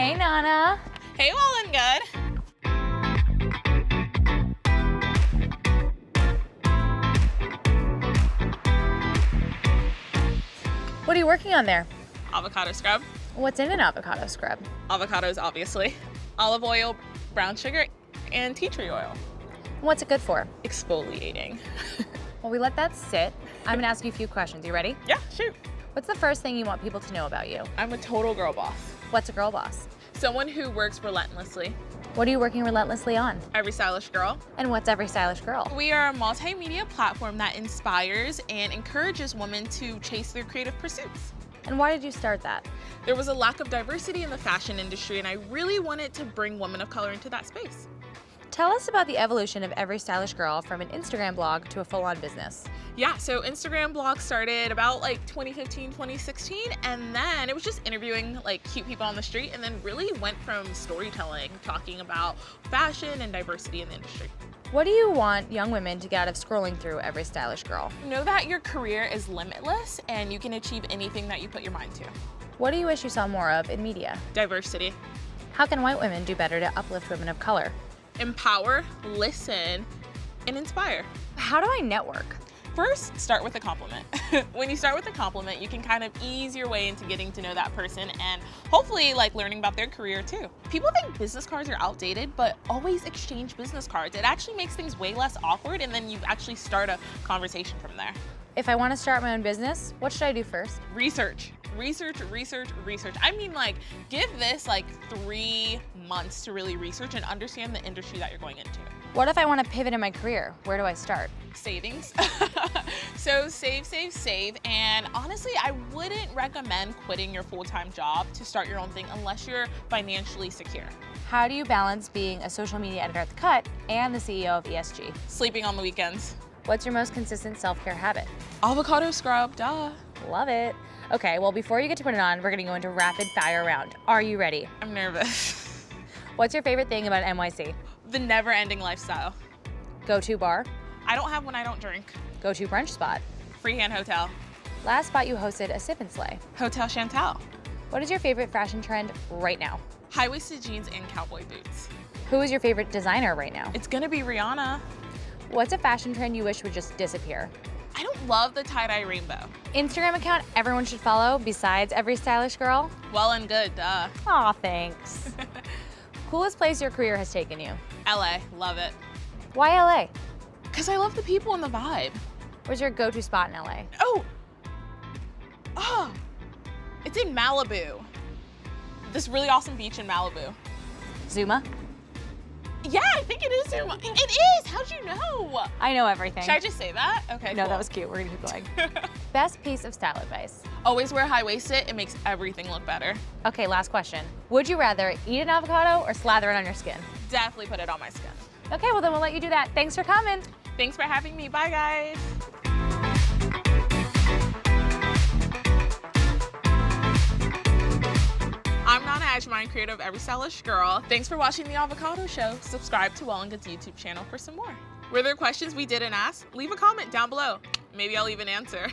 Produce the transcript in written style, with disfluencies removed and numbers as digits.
Hey, Nana. Hey, Well+Good. What are you working on there? Avocado scrub. What's in an avocado scrub? Avocados, obviously. Olive oil, brown sugar, and tea tree oil. What's it good for? Exfoliating. Well, we let that sit. I'm gonna ask you a few questions. You ready? Yeah, shoot. What's the first thing you want people to know about you? I'm a total girl boss. What's a girl boss? Someone who works relentlessly. What are you working relentlessly on? EveryStylishGirl. And what's Every Stylish Girl? We are a multimedia platform that inspires and encourages women to chase their creative pursuits. And why did you start that? There was a lack of diversity in the fashion industry, and I really wanted to bring women of color into that space. Tell us about the evolution of Every Stylish Girl from an Instagram blog to a full-on business. Yeah, so Instagram blog started about like 2015, 2016, and then it was just interviewing like cute people on the street, and then really went from storytelling, talking about fashion and diversity in the industry. What do you want young women to get out of scrolling through Every Stylish Girl? Know that your career is limitless and you can achieve anything that you put your mind to. What do you wish you saw more of in media? Diversity. How can white women do better to uplift women of color? Empower, listen, and inspire. How do I network? First, start with a compliment. When you start with a compliment, you can kind of ease your way into getting to know that person and hopefully like learning about their career too. People think business cards are outdated, but always exchange business cards. It actually makes things way less awkward, and then you actually start a conversation from there. If I want to start my own business, what should I do first? Research. Research, research, research. I mean, like, give this like 3 months to really research and understand the industry that you're going into. What if I want to pivot in my career? Where do I start? Savings. So save, save, save. And honestly, I wouldn't recommend quitting your full-time job to start your own thing unless you're financially secure. How do you balance being a social media editor at The Cut and the CEO of ESG? Sleeping on the weekends. What's your most consistent self-care habit? Avocado scrub, duh. Love it. Okay, well, before you get to put it on, we're gonna go into rapid fire round. Are you ready? I'm nervous. What's your favorite thing about NYC? The never-ending lifestyle. Go-to bar? I don't have when I don't drink. Go-to brunch spot? Freehand hotel. Last spot you hosted a sip and slay? Hotel Chantal. What is your favorite fashion trend right now? High-waisted jeans and cowboy boots. Who is your favorite designer right now? It's gonna be Rihanna. What's a fashion trend you wish would just disappear? I don't love the tie-dye rainbow. Instagram account everyone should follow besides Every Stylish Girl? Well+Good, duh. Aw, thanks. Coolest place your career has taken you? LA, love it. Why LA? Cause I love the people and the vibe. Where's your go-to spot in LA? Oh, it's in Malibu. This really awesome beach in Malibu. Zuma? Yeah, I think it is Zuma. It is, how'd you know? I know everything. Should I just say that? Okay, No, cool. that was cute. We're gonna keep going. Best piece of style advice? Always wear high-waisted, it makes everything look better. Okay, last question. Would you rather eat an avocado or slather it on your skin? Definitely put it on my skin. Okay, well then we'll let you do that. Thanks for coming. Thanks for having me, bye guys. I'm Nana Agyemang, creator of EveryStylishGirl. Thanks for watching the Avocado Show. Subscribe to Well+Good's YouTube channel for some more. Were there questions we didn't ask? Leave a comment down below. Maybe I'll even answer.